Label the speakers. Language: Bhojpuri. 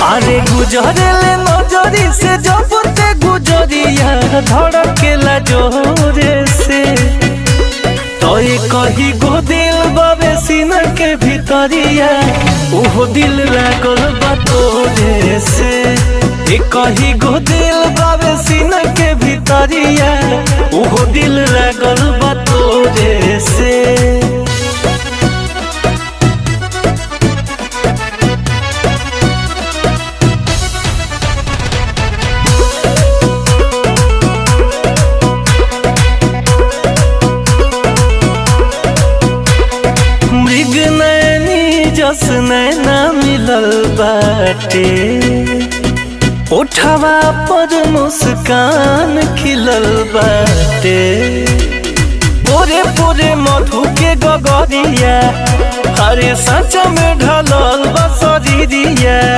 Speaker 1: अरे गुजरेले नजरी से जब ते गुजरिया धड़केला जोरे से तो कही गो दिल बाबे सीना के भीतरिया ओहो दिल लागल बा तोरे से। कही गो दिल बाबे सीना के भीतरिया ओहो दिल लागल बा तोरे से। जस नैना मिलल बाटे उठावा पर मुस्कान खिलल बाटे पूरे पूरे मधु के गगरिया हरे सच में ढलल बसरिया।